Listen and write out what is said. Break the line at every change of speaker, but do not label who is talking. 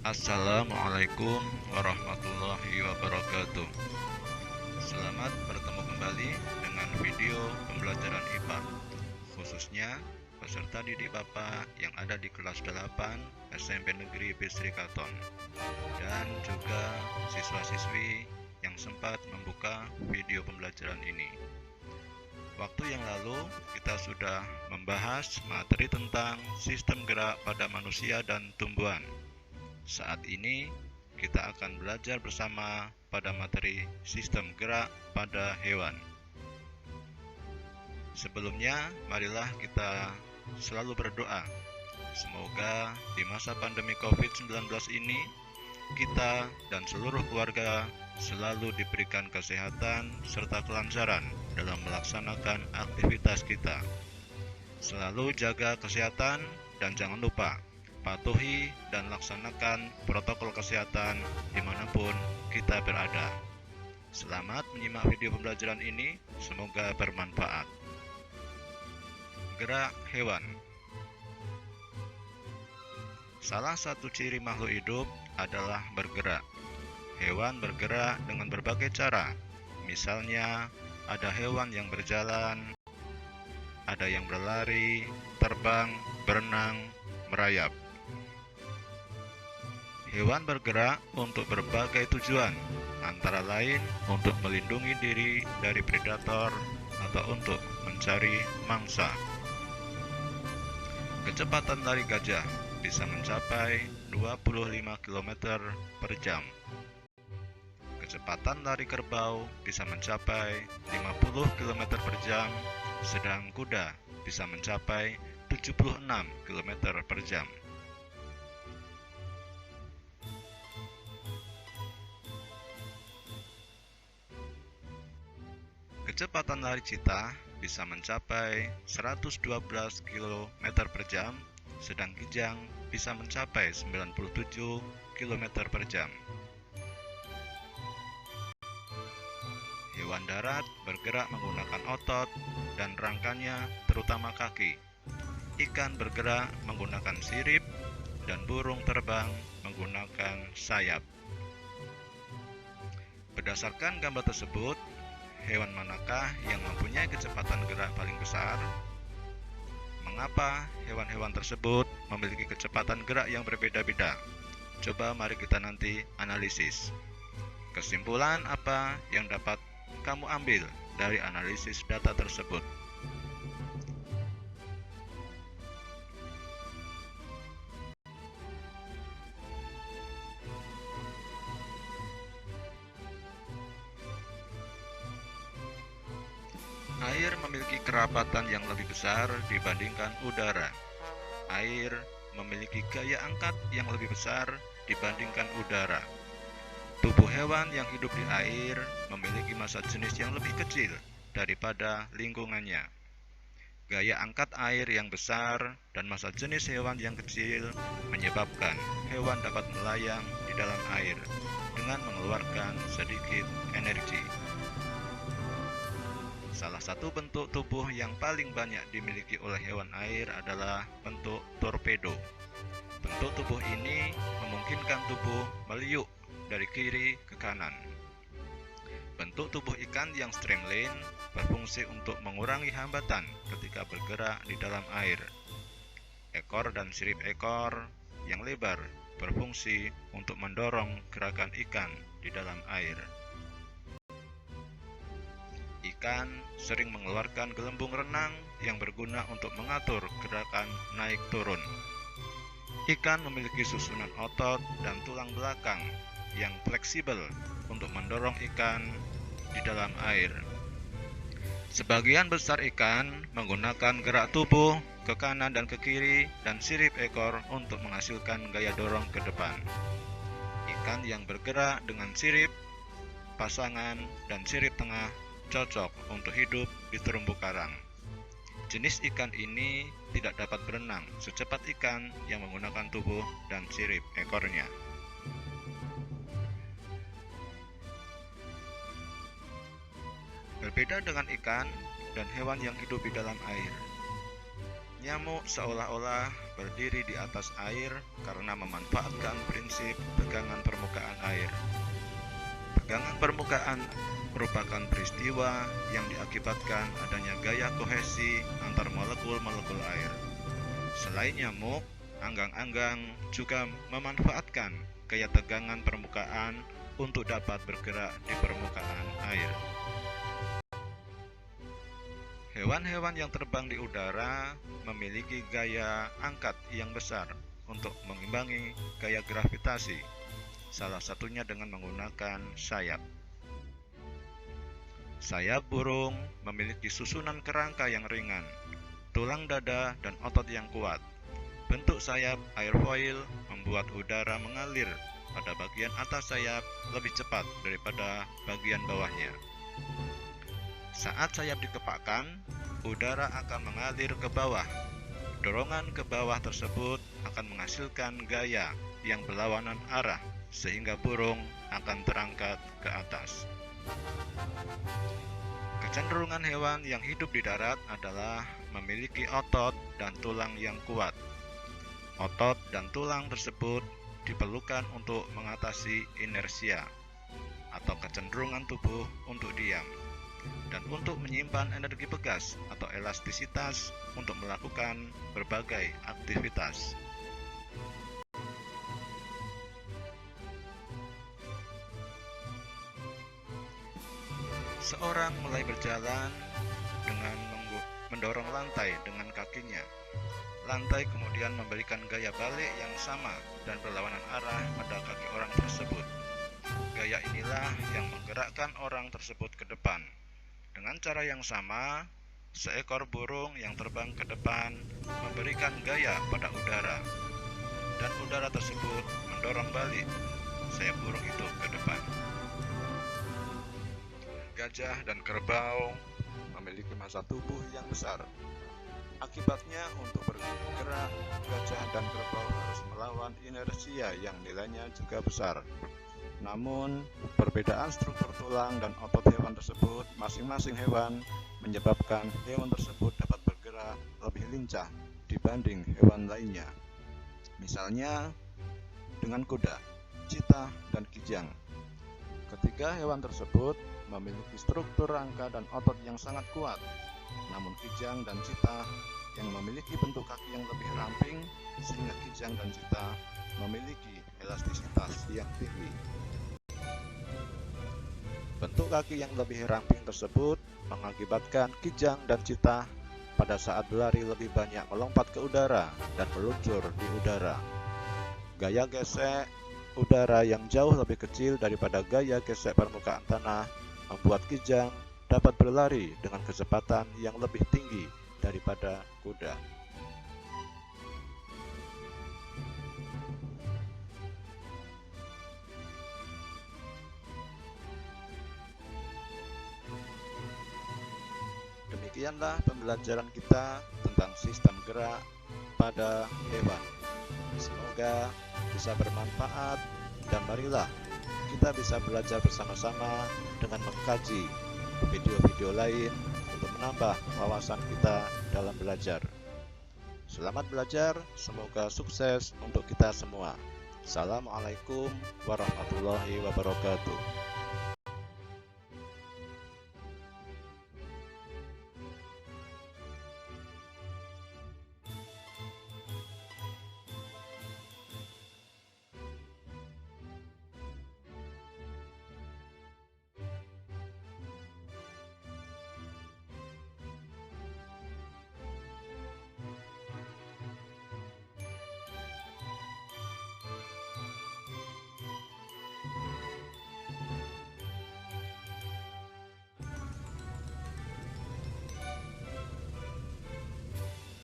Assalamualaikum warahmatullahi wabarakatuh. Selamat bertemu kembali dengan video pembelajaran IPA, khususnya peserta didik Bapak yang ada di kelas 8 SMP Negeri Bisri Katon, dan juga siswa-siswi yang sempat membuka video pembelajaran ini. Waktu yang lalu kita sudah membahas materi tentang sistem gerak pada manusia dan tumbuhan. Saat ini kita akan belajar bersama pada materi sistem gerak pada hewan. Sebelumnya, marilah kita selalu berdoa. Semoga di masa pandemi COVID-19 ini, kita dan seluruh keluarga selalu diberikan kesehatan serta kelancaran dalam melaksanakan aktivitas kita. Selalu jaga kesehatan dan jangan lupa patuhi dan laksanakan protokol kesehatan dimanapun kita berada. Selamat menyimak video pembelajaran ini, semoga bermanfaat. Gerak hewan. Salah satu ciri makhluk hidup adalah bergerak. Hewan bergerak dengan berbagai cara. Misalnya, ada hewan yang berjalan, ada yang berlari, terbang, berenang, merayap. Hewan bergerak untuk berbagai tujuan, antara lain untuk melindungi diri dari predator atau untuk mencari mangsa. Kecepatan lari gajah bisa mencapai 25 km per jam. Kecepatan lari kerbau bisa mencapai 50 km per jam, sedang kuda bisa mencapai 76 km per jam. Kecepatan lari citah bisa mencapai 112 km per jam, sedang kijang bisa mencapai 97 km per jam. Hewan darat bergerak menggunakan otot dan rangkanya, terutama kaki. Ikan bergerak menggunakan sirip, dan burung terbang menggunakan sayap. Berdasarkan gambar tersebut, hewan manakah yang mempunyai kecepatan gerak paling besar? Mengapa hewan-hewan tersebut memiliki kecepatan gerak yang berbeda-beda? Coba mari kita nanti analisis. Kesimpulan apa yang dapat kamu ambil dari analisis data tersebut? Air memiliki kerapatan yang lebih besar dibandingkan udara. Air memiliki gaya angkat yang lebih besar dibandingkan udara. Tubuh hewan yang hidup di air memiliki massa jenis yang lebih kecil daripada lingkungannya. Gaya angkat air yang besar dan massa jenis hewan yang kecil menyebabkan hewan dapat melayang di dalam air dengan mengeluarkan sedikit energi. Salah satu bentuk tubuh yang paling banyak dimiliki oleh hewan air adalah bentuk torpedo. Bentuk tubuh ini memungkinkan tubuh meliuk dari kiri ke kanan. Bentuk tubuh ikan yang streamline berfungsi untuk mengurangi hambatan ketika bergerak di dalam air. Ekor dan sirip ekor yang lebar berfungsi untuk mendorong gerakan ikan di dalam air. Ikan sering mengeluarkan gelembung renang yang berguna untuk mengatur gerakan naik turun. Ikan memiliki susunan otot dan tulang belakang yang fleksibel untuk mendorong ikan di dalam air. Sebagian besar ikan menggunakan gerak tubuh ke kanan dan ke kiri dan sirip ekor untuk menghasilkan gaya dorong ke depan. Ikan yang bergerak dengan sirip pasangan dan sirip tengah cocok untuk hidup di terumbu karang. Jenis ikan ini tidak dapat berenang secepat ikan yang menggunakan tubuh dan sirip ekornya. Berbeda dengan ikan dan hewan yang hidup di dalam air. Nyamuk seolah-olah berdiri di atas air karena memanfaatkan prinsip tegangan permukaan air. Tegangan permukaan merupakan peristiwa yang diakibatkan adanya gaya kohesi antar molekul-molekul air. Selain nyamuk, anggang-anggang juga memanfaatkan gaya tegangan permukaan untuk dapat bergerak di permukaan air. Hewan-hewan yang terbang di udara memiliki gaya angkat yang besar untuk mengimbangi gaya gravitasi, salah satunya dengan menggunakan sayap. Sayap burung memiliki susunan kerangka yang ringan, tulang dada, dan otot yang kuat. Bentuk sayap airfoil membuat udara mengalir pada bagian atas sayap lebih cepat daripada bagian bawahnya. Saat sayap dikepakkan, udara akan mengalir ke bawah. Dorongan ke bawah tersebut akan menghasilkan gaya yang berlawanan arah, sehingga burung akan terangkat ke atas. Kecenderungan hewan yang hidup di darat adalah memiliki otot dan tulang yang kuat. Otot dan tulang tersebut diperlukan untuk mengatasi inersia atau kecenderungan tubuh untuk diam, dan untuk menyimpan energi pegas atau elastisitas untuk melakukan berbagai aktivitas. Seorang mulai berjalan dengan mendorong lantai dengan kakinya. Lantai kemudian memberikan gaya balik yang sama dan berlawanan arah pada kaki orang tersebut. Gaya inilah yang menggerakkan orang tersebut ke depan. Dengan cara yang sama, seekor burung yang terbang ke depan memberikan gaya pada udara, dan udara tersebut mendorong balik sayap burung itu ke depan. Gajah dan kerbau memiliki massa tubuh yang besar. Akibatnya, untuk bergerak, gajah dan kerbau harus melawan inersia yang nilainya juga besar. Namun, perbedaan struktur tulang dan otot hewan tersebut masing-masing hewan menyebabkan hewan tersebut dapat bergerak lebih lincah dibanding hewan lainnya. Misalnya, dengan kuda, cheetah, dan kijang. Ketiga hewan tersebut memiliki struktur rangka dan otot yang sangat kuat. Namun kijang dan cheetah yang memiliki bentuk kaki yang lebih ramping, sehingga kijang dan cheetah memiliki elastisitas yang tinggi. Bentuk kaki yang lebih ramping tersebut mengakibatkan kijang dan cheetah pada saat berlari lebih banyak melompat ke udara dan meluncur di udara. Gaya gesek udara yang jauh lebih kecil daripada gaya gesek permukaan tanah membuat kijang dapat berlari dengan kecepatan yang lebih tinggi daripada kuda. Demikianlah pembelajaran kita tentang sistem gerak pada hewan. Semoga bisa bermanfaat, dan marilah kita bisa belajar bersama-sama dengan mengkaji video-video lain untuk menambah wawasan kita dalam belajar. Selamat belajar, semoga sukses untuk kita semua. Assalamualaikum warahmatullahi wabarakatuh.